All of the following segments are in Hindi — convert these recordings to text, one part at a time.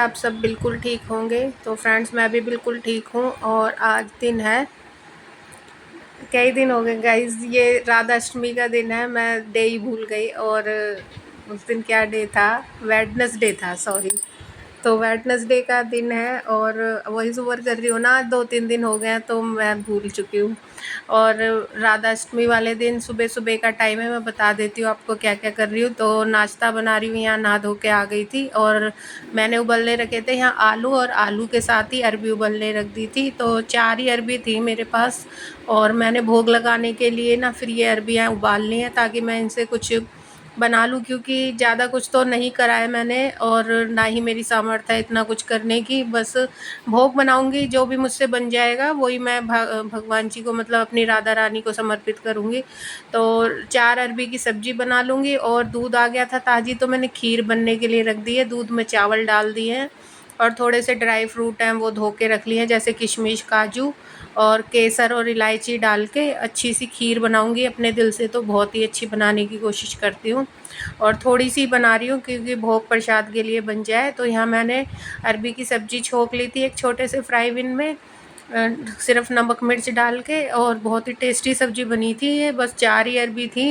आप सब बिल्कुल ठीक होंगे। तो फ्रेंड्स, मैं भी बिल्कुल ठीक हूँ और आज दिन है, कई दिन हो गए गाइस, ये राधा अष्टमी का दिन है। मैं डे ही भूल गई। और उस दिन क्या डे था? वेडनेसडे था, सॉरी। तो वेडनेसडे का दिन है और वही सुबह कर रही हूँ ना, 2-3 दिन हो गए हैं तो मैं भूल चुकी हूँ। और राधा अष्टमी वाले दिन सुबह सुबह का टाइम है, मैं बता देती हूँ आपको क्या क्या कर रही हूँ। तो नाश्ता बना रही हूँ, यहाँ नहा धो के आ गई थी और मैंने उबलने रखे थे यहाँ आलू, और आलू के साथ ही अरबी उबलने रख दी थी। तो 4 ही अरबी थी मेरे पास और मैंने भोग लगाने के लिए ना फिर ये अरबियाँ उबालनी है ताकि मैं इनसे कुछ बना लूँ, क्योंकि ज़्यादा कुछ तो नहीं करा है मैंने और ना ही मेरी सामर्थ्य है इतना कुछ करने की। बस भोग बनाऊँगी, जो भी मुझसे बन जाएगा वही मैं भगवान जी को, मतलब अपनी राधा रानी को समर्पित करूँगी। तो 4 अरबी की सब्ज़ी बना लूँगी और दूध आ गया था ताज़ी, तो मैंने खीर बनने के लिए रख दी है। दूध में चावल डाल दिए हैं और थोड़े से ड्राई फ्रूट हैं वो धो के रख लिए हैं, जैसे किशमिश, काजू और केसर और इलायची डाल के अच्छी सी खीर बनाऊंगी। अपने दिल से तो बहुत ही अच्छी बनाने की कोशिश करती हूँ और थोड़ी सी बना रही हूँ क्योंकि भोग प्रसाद के लिए बन जाए। तो यहाँ मैंने अरबी की सब्ज़ी छोंक ली थी एक छोटे से फ्राई पैन में, सिर्फ नमक मिर्च डाल के, और बहुत ही टेस्टी सब्ज़ी बनी थी ये। बस 4 ही अरबी थी।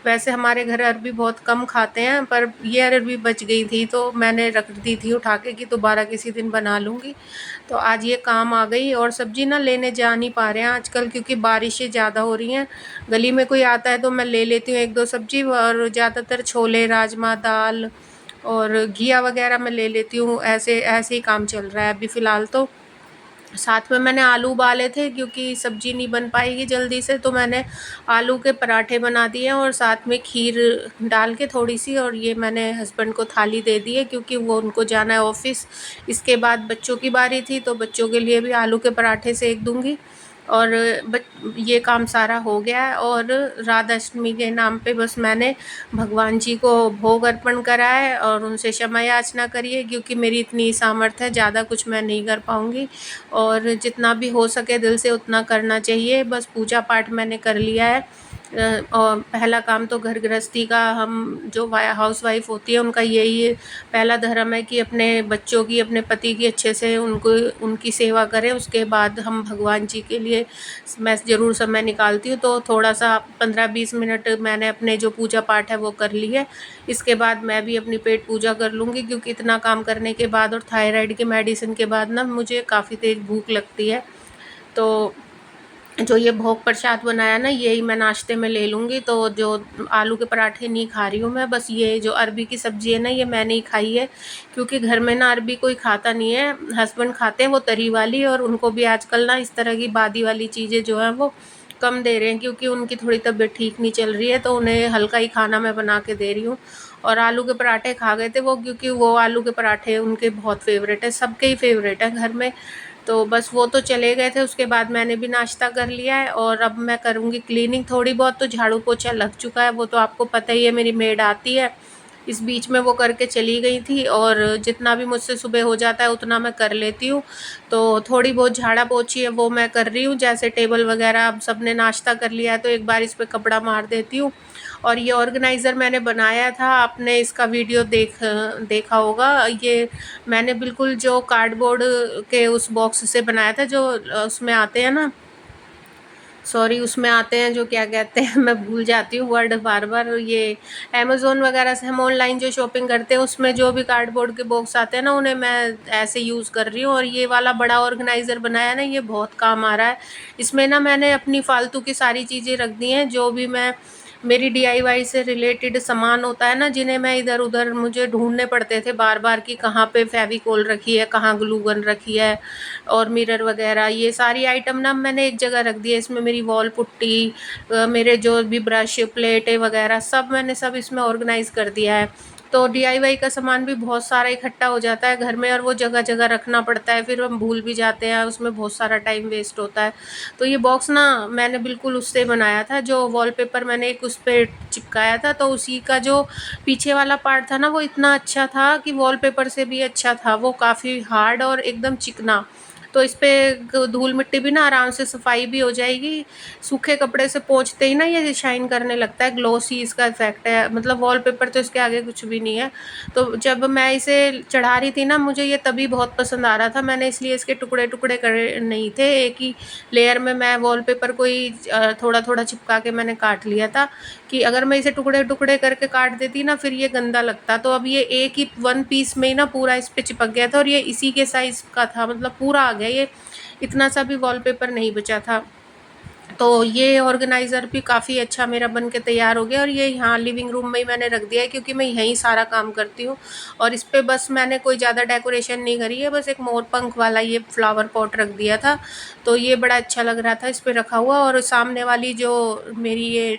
वैसे हमारे घर अरबी बहुत कम खाते हैं, पर ये अरबी बच गई थी तो मैंने रख दी थी उठा के कि दोबारा किसी दिन बना लूँगी। तो आज ये काम आ गई। और सब्ज़ी ना लेने जा नहीं पा रहे हैं आजकल, क्योंकि बारिशें ज़्यादा हो रही हैं। गली में कोई आता है तो मैं ले लेती हूँ 1-2 सब्ज़ी, और ज़्यादातर छोले, राजमा, दाल और घिया वगैरह मैं ले लेती हूँ। ऐसे ऐसे ही काम चल रहा है अभी फ़िलहाल तो। साथ में मैंने आलू उबाले थे क्योंकि सब्ज़ी नहीं बन पाएगी जल्दी से, तो मैंने आलू के पराठे बना दिए और साथ में खीर डाल के थोड़ी सी, और ये मैंने हस्बैंड को थाली दे दी है क्योंकि वो उनको जाना है ऑफ़िस। इसके बाद बच्चों की बारी थी तो बच्चों के लिए भी आलू के पराठे सेक दूँगी। और ये काम सारा हो गया है। और राधा अष्टमी के नाम पे बस मैंने भगवान जी को भोग अर्पण करा है और उनसे क्षमा याचना करिए, क्योंकि मेरी इतनी सामर्थ्य है, ज़्यादा कुछ मैं नहीं कर पाऊँगी। और जितना भी हो सके दिल से उतना करना चाहिए। बस पूजा पाठ मैंने कर लिया है। और पहला काम तो घर गृहस्थी का, हम जो हाउस वाइफ होती है उनका यही पहला धर्म है कि अपने बच्चों की, अपने पति की अच्छे से उनको उनकी सेवा करें। उसके बाद हम भगवान जी के लिए मैं ज़रूर समय निकालती हूँ। तो थोड़ा सा 15-20 मिनट मैंने अपने जो पूजा पाठ है वो कर ली है। इसके बाद मैं भी अपनी पेट पूजा कर लूँगी, क्योंकि इतना काम करने के बाद और थायराइड के मेडिसिन के बाद ना मुझे काफ़ी तेज़ भूख लगती है। तो जो ये भोग प्रसाद बनाया ना, यही मैं नाश्ते में ले लूँगी। तो जो आलू के पराठे नहीं खा रही हूँ मैं, बस ये जो अरबी की सब्ज़ी है ना, ये मैंने ही खाई है, क्योंकि घर में ना अरबी कोई खाता नहीं है। हस्बैंड खाते हैं वो तरी वाली, और उनको भी आजकल ना इस तरह की बादी वाली चीज़ें जो हैं वो कम दे रहे हैं, क्योंकि उनकी थोड़ी तबीयत ठीक नहीं चल रही है। तो उन्हें हल्का ही खाना मैं बना के दे रही हूँ। और आलू के पराठे खा गए थे वो, क्योंकि वो आलू के पराठे उनके बहुत फ़ेवरेट है, सबके ही फ़ेवरेट है घर में। तो बस वो तो चले गए थे, उसके बाद मैंने भी नाश्ता कर लिया है और अब मैं करूँगी क्लीनिंग थोड़ी बहुत। तो झाड़ू पोछा लग चुका है, वो तो आपको पता ही है, मेरी मेड आती है, इस बीच में वो करके चली गई थी। और जितना भी मुझसे सुबह हो जाता है उतना मैं कर लेती हूँ। तो थोड़ी बहुत झाड़ा पोछी है वो मैं कर रही हूँ, जैसे टेबल वगैरह अब सबने नाश्ता कर लिया है तो एक बार इस पर कपड़ा मार देती हूँ। और ये ऑर्गेनाइज़र मैंने बनाया था, आपने इसका वीडियो देखा होगा। ये मैंने बिल्कुल जो कार्डबोर्ड के उस बॉक्स से बनाया था, जो उसमें आते हैं ना, सॉरी, उसमें आते हैं जो, क्या कहते हैं मैं भूल जाती हूँ वर्ड बार बार। ये अमेज़ोन वगैरह से हम ऑनलाइन जो शॉपिंग करते हैं उसमें जो भी कार्डबोर्ड के बॉक्स आते हैं ना, उन्हें मैं ऐसे यूज़ कर रही हूँ। और ये वाला बड़ा ऑर्गेनाइज़र बनाया ना, ये बहुत काम आ रहा है। इसमें ना मैंने अपनी फालतू की सारी चीज़ें रख दी हैं, जो भी मैं, मेरी डीआईवाई से रिलेटेड सामान होता है ना, जिन्हें मैं इधर उधर मुझे ढूंढने पड़ते थे बार बार कि कहाँ पे फेविकोल रखी है, कहाँ ग्लू गन रखी है, और मिरर वगैरह, ये सारी आइटम ना मैंने एक जगह रख दी है। इसमें मेरी वॉल पुट्टी, मेरे जो भी ब्रश, प्लेटें वगैरह, सब मैंने सब इसमें ऑर्गेनाइज़ कर दिया है। तो डीआईवाई का सामान भी बहुत सारा इकट्ठा हो जाता है घर में, और वो जगह जगह रखना पड़ता है, फिर हम भूल भी जाते हैं, उसमें बहुत सारा टाइम वेस्ट होता है। तो ये बॉक्स ना मैंने बिल्कुल उससे बनाया था, जो वॉलपेपर मैंने एक उस पर चिपकाया था, तो उसी का जो पीछे वाला पार्ट था ना, वो इतना अच्छा था कि वॉलपेपर से भी अच्छा था। वो काफ़ी हार्ड और एकदम चिकना, तो इस पे धूल मिट्टी भी ना आराम से सफाई भी हो जाएगी। सूखे कपड़े से पोंछते ही ना ये शाइन करने लगता है, ग्लॉसी इसका इफेक्ट है, मतलब वॉलपेपर तो इसके आगे कुछ भी नहीं है। तो जब मैं इसे चढ़ा रही थी ना, मुझे ये तभी बहुत पसंद आ रहा था, मैंने इसलिए इसके टुकड़े टुकड़े करे नहीं थे, एक ही लेयर में मैं वॉलपेपर को ही थोड़ा थोड़ा चिपका के मैंने काट लिया था, कि अगर मैं इसे टुकड़े टुकड़े करके काट देती ना फिर ये गंदा लगता। तो अब ये एक ही वन पीस में ही ना पूरा इस पे चिपक गया था, और ये इसी के साइज का था, मतलब पूरा आ गया, ये इतना सा भी वॉलपेपर नहीं बचा था। तो ये ऑर्गेनाइज़र भी काफ़ी अच्छा मेरा बन के तैयार हो गया, और ये यहाँ लिविंग रूम में ही मैंने रख दिया है, क्योंकि मैं यहीं सारा काम करती हूँ। और इस पे बस मैंने कोई ज़्यादा डेकोरेशन नहीं करी है, बस एक मोर पंख वाला ये फ्लावर पॉट रख दिया था, तो ये बड़ा अच्छा लग रहा था इस पे रखा हुआ। और सामने वाली जो मेरी ये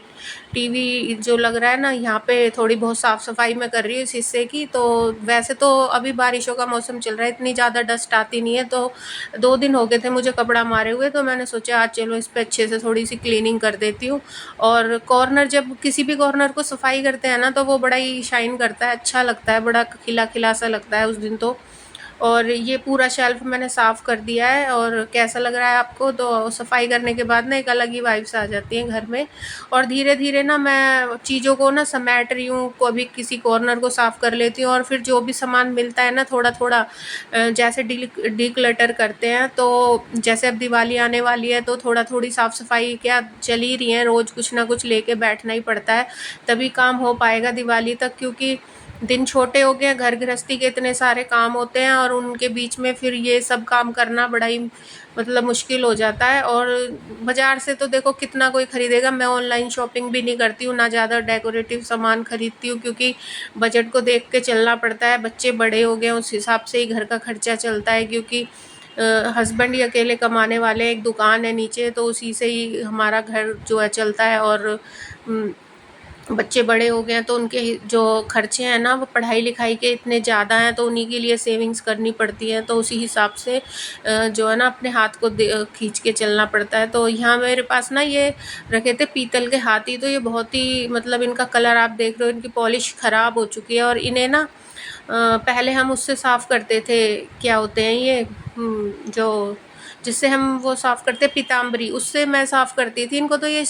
टीवी जो लग रहा है ना, यहाँ पे थोड़ी बहुत साफ़ सफाई मैं कर रही हूँ इस हिस्से की। तो वैसे तो अभी बारिशों का मौसम चल रहा है, इतनी ज़्यादा डस्ट आती नहीं है, तो 2 दिन हो गए थे मुझे कपड़ा मारे हुए, तो मैंने सोचा आज चलो इस पे अच्छे से थोड़ी सी क्लीनिंग कर देती हूँ। और कॉर्नर, जब किसी भी कॉर्नर को सफाई करते हैं ना, तो वो बड़ा ही शाइन करता है, अच्छा लगता है, बड़ा खिला खिला सा लगता है उस दिन तो। और ये पूरा शेल्फ मैंने साफ़ कर दिया है, और कैसा लग रहा है आपको? तो सफाई करने के बाद ना एक अलग ही वाइब्स आ जाती हैं घर में। और धीरे धीरे ना मैं चीज़ों को ना समेट रही हूँ, कभी किसी कॉर्नर को साफ़ कर लेती हूँ, और फिर जो भी सामान मिलता है ना थोड़ा थोड़ा जैसे डिक्लटर करते हैं, तो जैसे अब दिवाली आने वाली है, तो थोड़ा थोड़ी साफ़ सफाई क्या चल ही रही है, रोज़ कुछ ना कुछ लेके बैठना ही पड़ता है, तभी काम हो पाएगा दिवाली तक, क्योंकि दिन छोटे हो गए हैं, घर गृहस्थी के इतने सारे काम होते हैं, और उनके बीच में फिर ये सब काम करना बड़ा ही मतलब मुश्किल हो जाता है। और बाज़ार से तो देखो कितना कोई ख़रीदेगा, मैं ऑनलाइन शॉपिंग भी नहीं करती हूँ, ना ज़्यादा डेकोरेटिव सामान ख़रीदती हूँ, क्योंकि बजट को देख के चलना पड़ता है, बच्चे बड़े हो गए उस हिसाब से ही घर का खर्चा चलता है, क्योंकि हस्बैंड ही अकेले कमाने वाले हैं, एक दुकान है नीचे, तो उसी से ही हमारा घर जो है चलता है। और बच्चे बड़े हो गए हैं, तो उनके जो खर्चे हैं ना वो पढ़ाई लिखाई के इतने ज़्यादा हैं, तो उन्हीं के लिए सेविंग्स करनी पड़ती है, तो उसी हिसाब से जो है ना अपने हाथ को खींच के चलना पड़ता है। तो यहाँ मेरे पास ना ये रखे थे पीतल के हाथी, तो ये बहुत ही मतलब इनका कलर आप देख रहे हो, इनकी पॉलिश ख़राब हो चुकी है, और इन्हें ना पहले हम उससे साफ़ करते थे, क्या होते हैं ये जो जिससे हम वो साफ़ करते हैं पीताम्बरी, उससे मैं साफ़ करती थी इनको, तो ये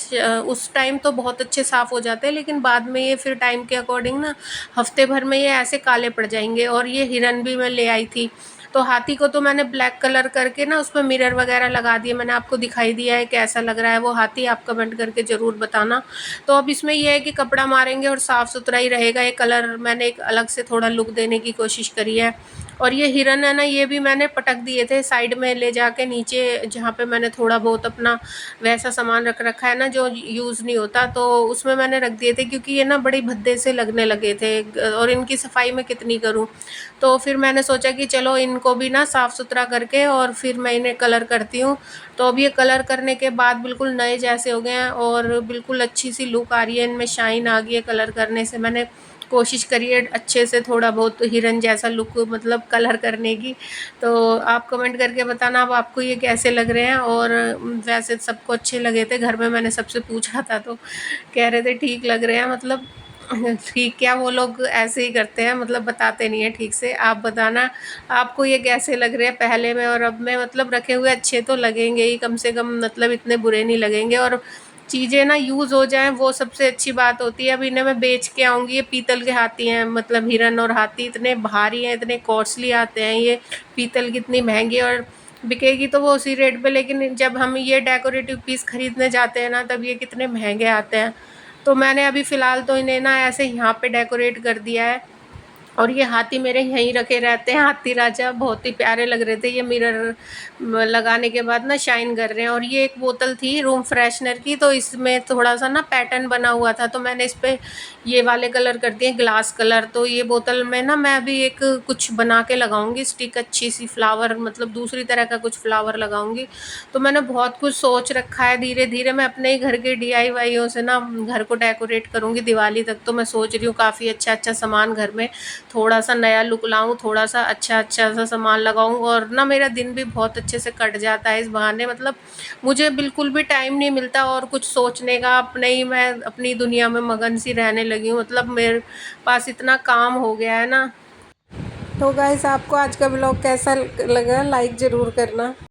उस टाइम तो बहुत अच्छे साफ़ हो जाते हैं, लेकिन बाद में ये फिर टाइम के अकॉर्डिंग ना हफ्ते भर में ये ऐसे काले पड़ जाएंगे। और ये हिरन भी मैं ले आई थी, तो हाथी को तो मैंने ब्लैक कलर करके ना उसमें मिरर वगैरह लगा दिए, मैंने आपको दिखाई दिया है कैसा लग रहा है वो हाथी, आप कमेंट करके ज़रूर बताना। तो अब इसमें ये है कि कपड़ा मारेंगे और साफ़ सुथरा ही रहेगा, ये कलर मैंने एक अलग से थोड़ा लुक देने की कोशिश करी है। और ये हिरन है ना, ये भी मैंने पटक दिए थे साइड में ले जाके नीचे, जहाँ पे मैंने थोड़ा बहुत अपना वैसा सामान रख रखा है ना जो यूज़ नहीं होता, तो उसमें मैंने रख दिए थे, क्योंकि ये ना बड़े भद्दे से लगने लगे थे, और इनकी सफाई मैं कितनी करूँ। तो फिर मैंने सोचा कि चलो इनको भी ना साफ़ सुथरा करके और फिर मैं इन्हें कलर करती हूँ। तो अब ये कलर करने के बाद बिल्कुल नए जैसे हो गए हैं, और बिल्कुल अच्छी सी लुक आ रही है, इनमें शाइन आ गई है कलर करने से। मैंने कोशिश करी है अच्छे से थोड़ा बहुत हिरन जैसा लुक मतलब कलर करने की। तो आप कमेंट करके बताना अब आपको ये कैसे लग रहे हैं। और वैसे सबको अच्छे लगे थे, घर में मैंने सबसे पूछा था तो कह रहे थे ठीक लग रहे हैं, मतलब ठीक क्या, वो लोग ऐसे ही करते हैं, मतलब बताते नहीं है ठीक से। आप बताना आपको ये कैसे लग रहे हैं पहले में और अब में, मतलब रखे हुए अच्छे तो लगेंगे ही कम से कम, मतलब इतने बुरे नहीं लगेंगे, और चीज़ें ना यूज़ हो जाएँ वो सबसे अच्छी बात होती है। अब इन्हें मैं बेच के आऊँगी, ये पीतल के हाथी हैं, मतलब हिरन और हाथी इतने भारी हैं, इतने कॉस्टली आते हैं, ये पीतल कितनी महंगी, और बिकेगी तो वो उसी रेट पे, लेकिन जब हम ये डेकोरेटिव पीस खरीदने जाते हैं ना तब ये कितने महंगे आते हैं। तो मैंने अभी फ़िलहाल तो इन्हें ना ऐसे यहाँ पे डेकोरेट कर दिया है। और ये हाथी मेरे यहीं रखे रहते हैं, हाथी राजा बहुत ही प्यारे लग रहे थे, ये मिरर लगाने के बाद ना शाइन कर रहे हैं। और ये एक बोतल थी रूम फ्रेशनर की, तो इसमें थोड़ा सा ना पैटर्न बना हुआ था, तो मैंने इस पे ये वाले कलर कर दिए ग्लास कलर। तो ये बोतल में ना मैं अभी एक कुछ बना के लगाऊंगी स्टिक, अच्छी सी फ्लावर, मतलब दूसरी तरह का कुछ फ्लावर लगाऊंगी। तो मैंने बहुत कुछ सोच रखा है, धीरे धीरे मैं अपने ही घर के DIYों से ना घर को डेकोरेट करूँगी दिवाली तक। तो मैं सोच रही हूँ काफ़ी अच्छा अच्छा सामान घर में थोड़ा सा नया लुक लाऊं, थोड़ा सा अच्छा अच्छा सा सामान लगाऊं, और ना मेरा दिन भी बहुत अच्छे से कट जाता है इस बहाने। मतलब मुझे बिल्कुल भी टाइम नहीं मिलता और कुछ सोचने का, अपने ही मैं अपनी दुनिया में मगन सी रहने लगी हूँ, मतलब मेरे पास इतना काम हो गया है ना। तो गाइस आपको आज का ब्लॉग कैसा लगा, लाइक ज़रूर करना।